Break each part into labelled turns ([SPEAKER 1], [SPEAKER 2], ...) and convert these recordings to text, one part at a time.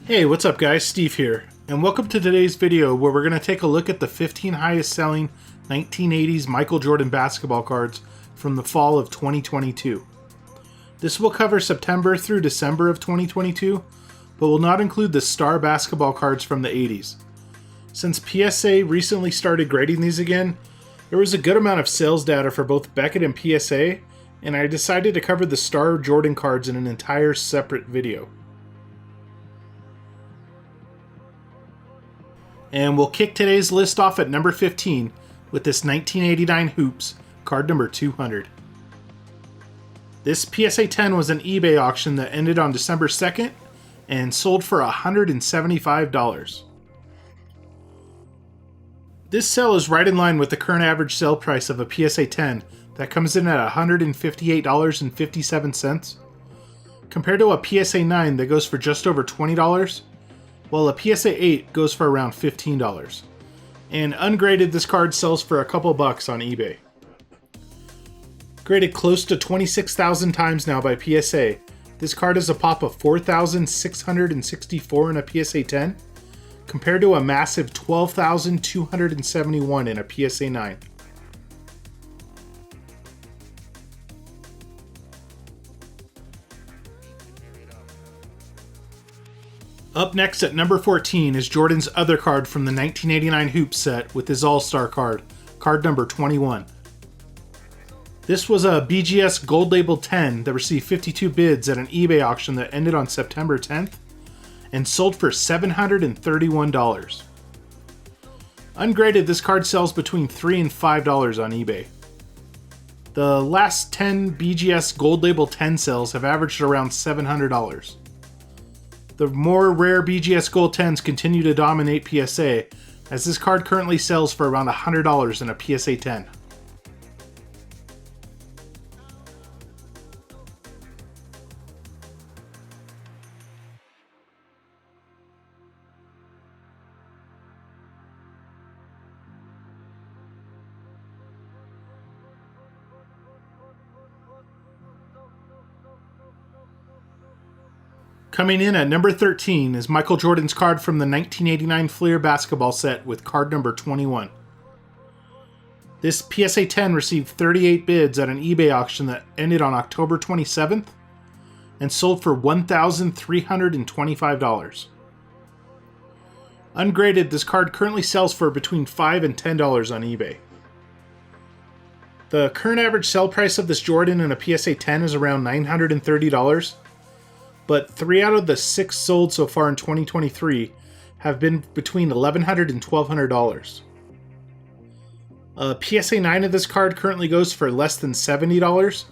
[SPEAKER 1] Hey, what's up guys? Steve here, and welcome to today's video where we're going to take a look at the 15 highest selling 1980s Michael Jordan basketball cards from the fall of 2022. This will cover September through December of 2022, but will not include the star basketball cards from the 80s. Since PSA recently started grading these again, there was a good amount of sales data for both Beckett and PSA, and I decided to cover the star Jordan cards in an entire separate video. And we'll kick today's list off at number 15 with this 1989 Hoops, card number 200. This PSA 10 was an eBay auction that ended on December 2nd and sold for $175. This sale is right in line with the current average sale price of a PSA 10 that comes in at $158.57, compared to a PSA 9 that goes for just over $20, while a PSA 8 goes for around $15. And ungraded, this card sells for a couple bucks on eBay. Graded close to 26,000 times now by PSA, this card is a pop of 4,664 in a PSA 10, compared to a massive 12,271 in a PSA 9. Up next at number 14 is Jordan's other card from the 1989 Hoops set with his All-Star card, card number 21. This was a BGS Gold Label 10 that received 52 bids at an eBay auction that ended on September 10th and sold for $731. Ungraded, this card sells between $3 and $5 on eBay. The last 10 BGS Gold Label 10 sales have averaged around $700. The more rare BGS Gold 10s continue to dominate PSA, as this card currently sells for around $100 in a PSA 10. Coming in at number 13 is Michael Jordan's card from the 1989 Fleer basketball set with card number 21. This PSA 10 received 38 bids at an eBay auction that ended on October 27th and sold for $1,325. Ungraded, this card currently sells for between $5 and $10 on eBay. The current average sell price of this Jordan in a PSA 10 is around $930. But 3 out of the 6 sold so far in 2023 have been between $1,100 and $1,200. A PSA 9 of this card currently goes for less than $70,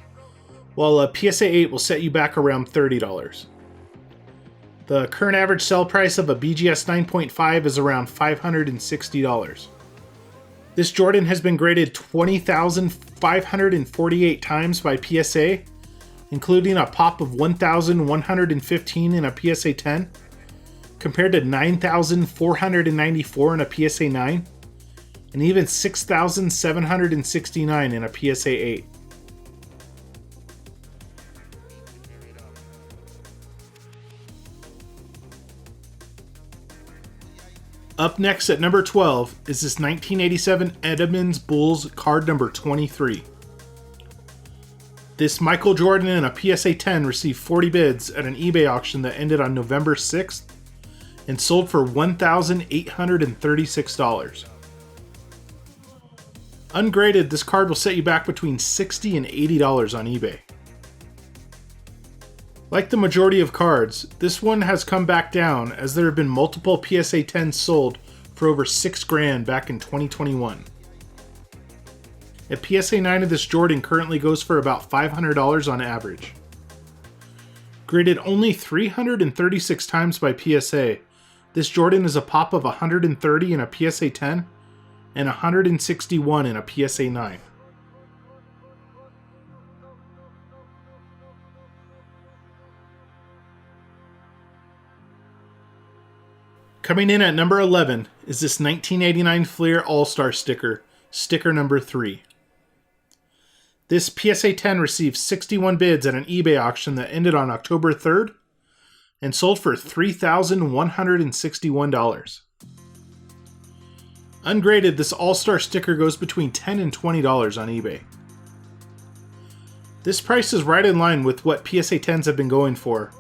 [SPEAKER 1] while a PSA 8 will set you back around $30. The current average sell price of a BGS 9.5 is around $560. This Jordan has been graded 20,548 times by PSA, including a pop of 1,115 in a PSA 10, compared to 9,494 in a PSA 9, and even 6,769 in a PSA 8. Up next at number 12 is this 1987 Edmonds Bulls card number 23. This Michael Jordan in a PSA 10 received 40 bids at an eBay auction that ended on November 6th and sold for $1,836. Ungraded, this card will set you back between $60 and $80 on eBay. Like the majority of cards, this one has come back down as there have been multiple PSA 10s sold for over $6,000 back in 2021. A PSA 9 of this Jordan currently goes for about $500 on average. Graded only 336 times by PSA, this Jordan is a pop of 130 in a PSA 10 and 161 in a PSA 9. Coming in at number 11 is this 1989 Fleer All-Star sticker, sticker number 3. This PSA 10 received 61 bids at an eBay auction that ended on October 3rd and sold for $3,161. Ungraded, this All-Star sticker goes between $10 and $20 on eBay. This price is right in line with what PSA 10s have been going for,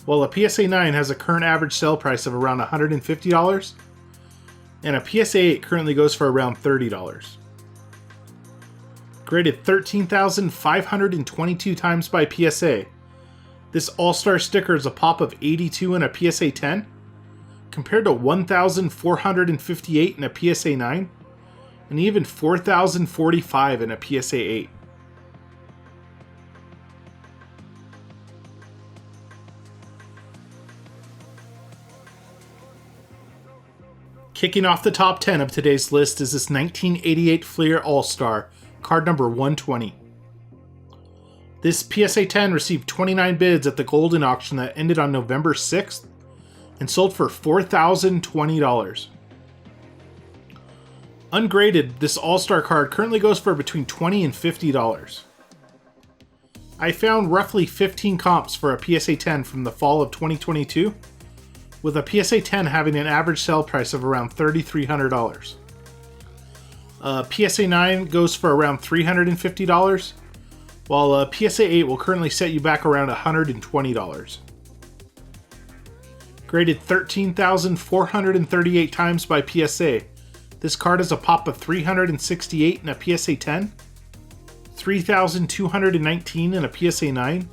[SPEAKER 1] while a PSA 9 has a current average sale price of around $150, and a PSA 8 currently goes for around $30. Graded 13,522 times by PSA, this All-Star sticker is a pop of 82 in a PSA 10, compared to 1,458 in a PSA 9, and even 4,045 in a PSA 8. Kicking off the top 10 of today's list is this 1988 Fleer All-Star, card number 120. This PSA 10 received 29 bids at the Golden auction that ended on November 6th and sold for $4,020. Ungraded, this All-Star card currently goes for between $20 and $50. I found roughly 15 comps for a PSA 10 from the fall of 2022, with a PSA 10 having an average sale price of around $3,300. PSA 9 goes for around $350, while a PSA 8 will currently set you back around $120. Graded 13,438 times by PSA, this card is a pop of 368 in a PSA 10, 3,219 in a PSA 9,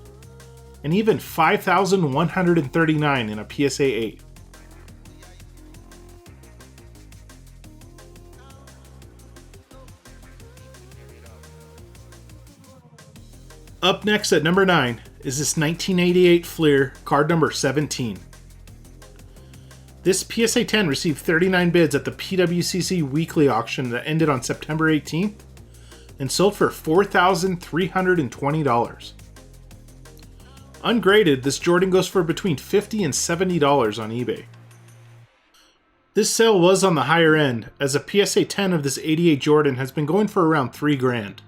[SPEAKER 1] and even 5,139 in a PSA 8. Up next at number 9 is this 1988 Fleer, card number 17. This PSA 10 received 39 bids at the PWCC weekly auction that ended on September 18th and sold for $4,320. Ungraded, this Jordan goes for between $50 and $70 on eBay. This sale was on the higher end, as a PSA 10 of this 88 Jordan has been going for around $3,000.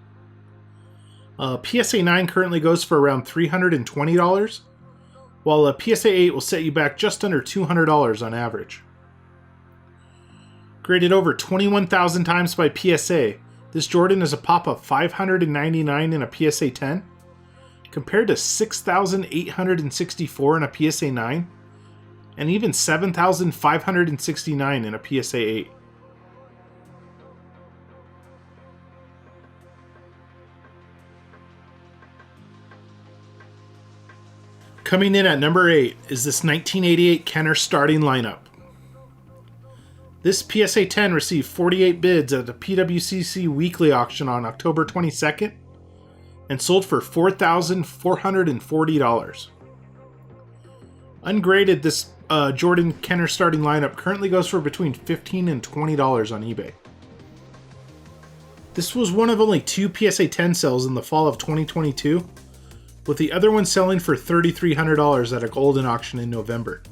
[SPEAKER 1] PSA 9 currently goes for around $320, while a PSA 8 will set you back just under $200 on average. Graded over 21,000 times by PSA, this Jordan is a pop of 599 in a PSA 10, compared to 6,864 in a PSA 9, and even 7,569 in a PSA 8. Coming in at number 8 is this 1988 Kenner starting lineup. This PSA 10 received 48 bids at the PWCC weekly auction on October 22nd and sold for $4,440. Ungraded, this Jordan Kenner starting lineup currently goes for between $15 and $20 on eBay. This was one of only 2 PSA 10 sales in the fall of 2022, with the other one selling for $3,300 at a Golden auction in November.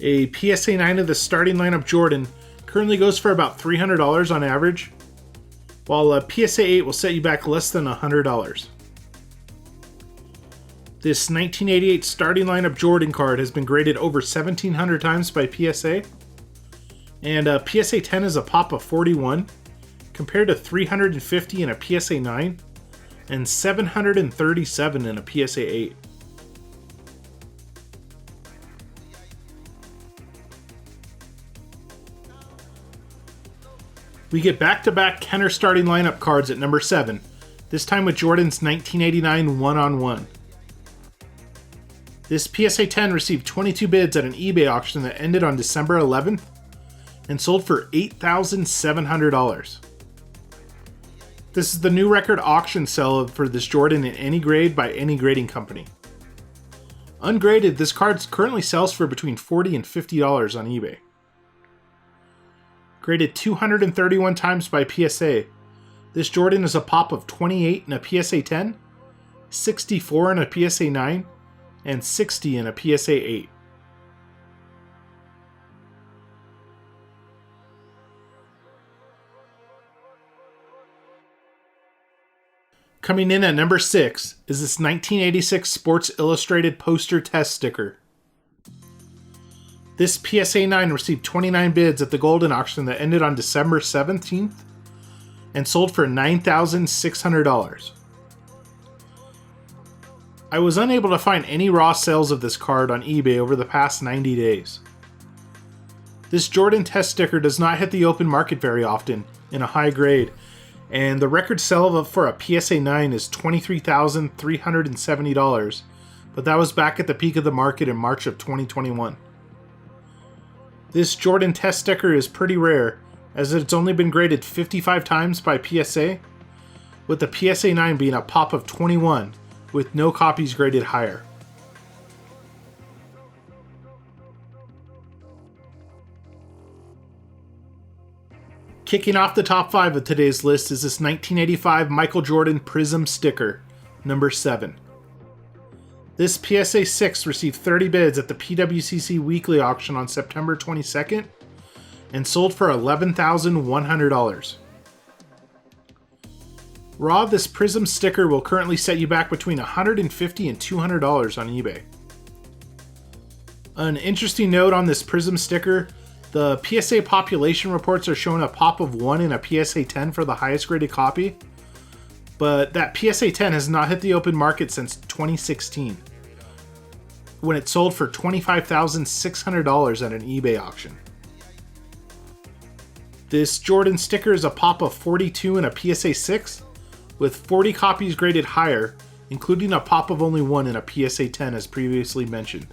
[SPEAKER 1] A PSA 9 of the starting lineup Jordan currently goes for about $300 on average, while a PSA 8 will set you back less than $100. This 1988 starting lineup Jordan card has been graded over 1,700 times by PSA, and a PSA 10 is a pop of 41, compared to 350 in a PSA 9, and 737 in a PSA 8. We get back-to-back Kenner starting lineup cards at number 7, this time with Jordan's 1989 1-on-1. This PSA 10 received 22 bids at an eBay auction that ended on December 11th and sold for $8,700. This is the new record auction sale for this Jordan in any grade by any grading company. Ungraded, this card currently sells for between $40 and $50 on eBay. Graded 231 times by PSA, this Jordan is a pop of 28 in a PSA 10, 64 in a PSA 9, and 60 in a PSA 8. Coming in at number 6 is this 1986 Sports Illustrated poster test sticker. This PSA 9 received 29 bids at the Golden auction that ended on December 17th and sold for $9,600. I was unable to find any raw sales of this card on eBay over the past 90 days. This Jordan test sticker does not hit the open market very often in a high grade, and the record sell for a PSA 9 is $23,370, but that was back at the peak of the market in March of 2021. This Jordan test sticker is pretty rare, as it's only been graded 55 times by PSA, with the PSA 9 being a pop of 21, with no copies graded higher. Kicking off the top 5 of today's list is this 1985 Michael Jordan Prism sticker, number 7. This PSA 6 received 30 bids at the PWCC weekly auction on September 22nd and sold for $11,100. Raw, this Prism sticker will currently set you back between $150 and $200 on eBay. An interesting note on this Prism sticker, the PSA population reports are showing a pop of 1 in a PSA 10 for the highest graded copy, but that PSA 10 has not hit the open market since 2016, when it sold for $25,600 at an eBay auction. This Jordan sticker is a pop of 42 in a PSA 6, with 40 copies graded higher, including a pop of only 1 in a PSA 10 as previously mentioned.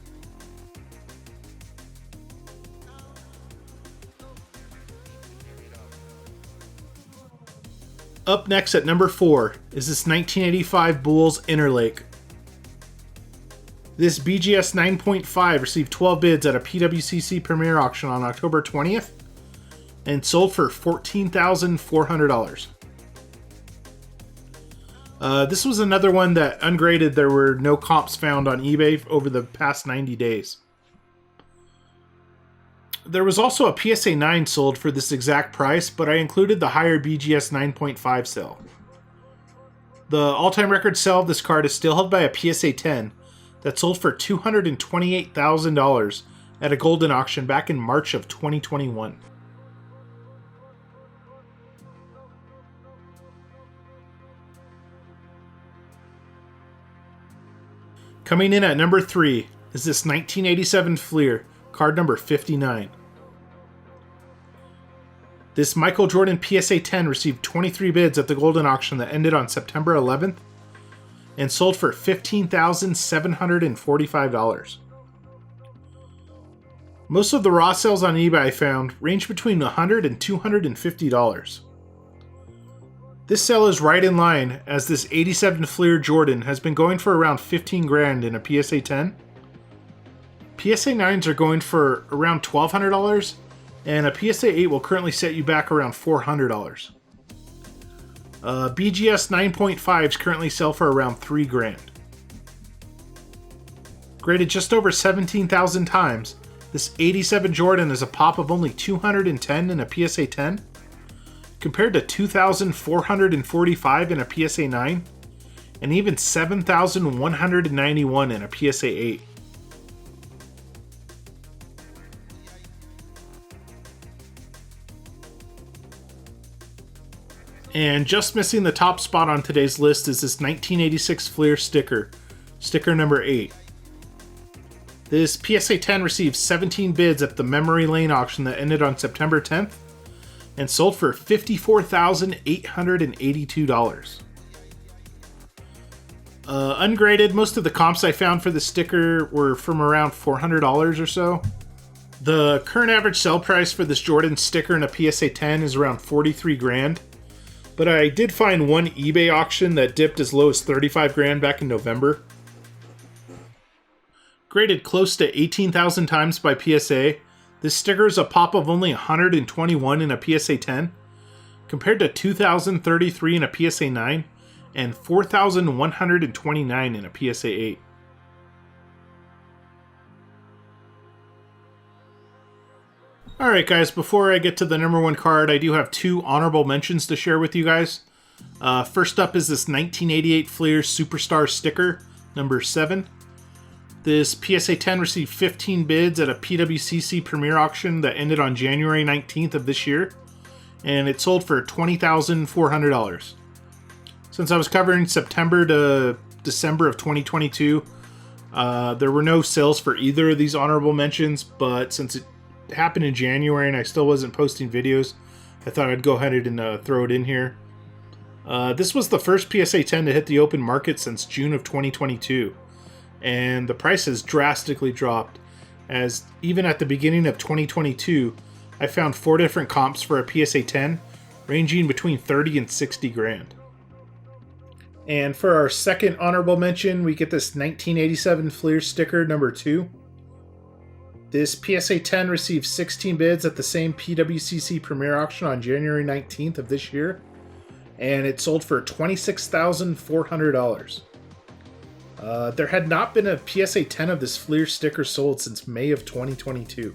[SPEAKER 1] Up next at number 4 is this 1985 Bulls Interlake. This BGS 9.5 received 12 bids at a PWCC Premier auction on October 20th and sold for $14,400. This was another one that ungraded. There were no comps found on eBay over the past 90 days. There was also a PSA 9 sold for this exact price, but I included the higher BGS 9.5 sale. The all-time record sale of this card is still held by a PSA 10 that sold for $228,000 at a Golden auction back in March of 2021. Coming in at number 3 is this 1987 Fleer, card number 59. This Michael Jordan PSA 10 received 23 bids at the Golden auction that ended on September 11th and sold for $15,745. Most of the raw sales on eBay I found range between $100 and $250. This sale is right in line, as this 87 Fleer Jordan has been going for around $15,000 in a PSA 10. PSA 9s are going for around $1,200, and a PSA 8 will currently set you back around $400. BGS 9.5s currently sell for around $3,000. Graded just over 17,000 times, this 87 Jordan is a pop of only 210 in a PSA 10, compared to 2,445 in a PSA 9, and even 7,191 in a PSA 8. And just missing the top spot on today's list is this 1986 Fleer sticker, sticker number 8. This PSA 10 received 17 bids at the Memory Lane auction that ended on September 10th and sold for $54,882. Ungraded, most of the comps I found for the sticker were from around $400 or so. The current average sell price for this Jordan sticker in a PSA 10 is around $43,000. But I did find one eBay auction that dipped as low as $35,000 back in November. Graded close to 18,000 times by PSA, this sticker is a pop of only 121 in a PSA 10, compared to 2,033 in a PSA 9 and 4,129 in a PSA 8. Alright guys, before I get to the number 1 card, I do have 2 honorable mentions to share with you guys. First up is this 1988 Fleer Superstar sticker, number 7. This PSA 10 received 15 bids at a PWCC Premier auction that ended on January 19th of this year, and it sold for $20,400. Since I was covering September to December of 2022, there were no sales for either of these honorable mentions, but since it happened in January and I still wasn't posting videos, I thought I'd go ahead and throw it in here. This was the first PSA 10 to hit the open market since June of 2022, and the price has drastically dropped, as even at the beginning of 2022, I found 4 different comps for a PSA 10 ranging between 30 and 60 grand. And for our second honorable mention, we get this 1987 Fleer sticker number 2. This PSA 10 received 16 bids at the same PWCC Premier auction on January 19th of this year, and it sold for $26,400. There had not been a PSA 10 of this Fleer sticker sold since May of 2022.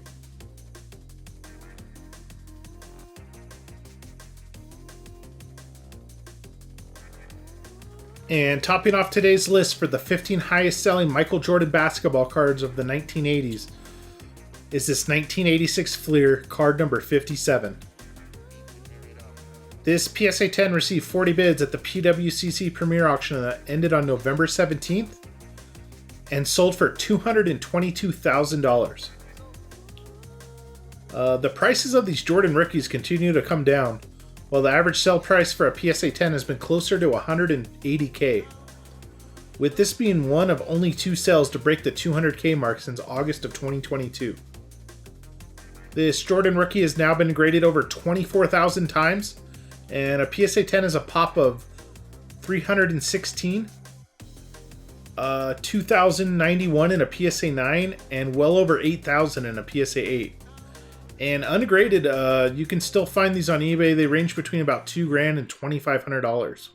[SPEAKER 1] And topping off today's list for the 15 highest selling Michael Jordan basketball cards of the 1980s is this 1986 Fleer card number 57. This PSA 10 received 40 bids at the PWCC Premier auction that ended on November 17th and sold for $222,000. The prices of these Jordan rookies continue to come down, while the average sale price for a PSA 10 has been closer to $180K, with this being one of only 2 sales to break the $200K mark since August of 2022. This Jordan rookie has now been graded over 24,000 times, and a PSA 10 is a pop of 316, 2,091 in a PSA 9, and well over 8,000 in a PSA 8. And ungraded, you can still find these on eBay. They range between about $2,000 and $2,500.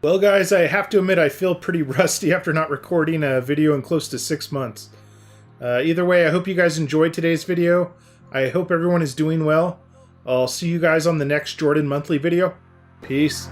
[SPEAKER 1] Well, guys, I have to admit I feel pretty rusty after not recording a video in close to 6 months. Either way, I hope you guys enjoyed today's video. I hope everyone is doing well. I'll see you guys on the next Jordan Monthly video. Peace.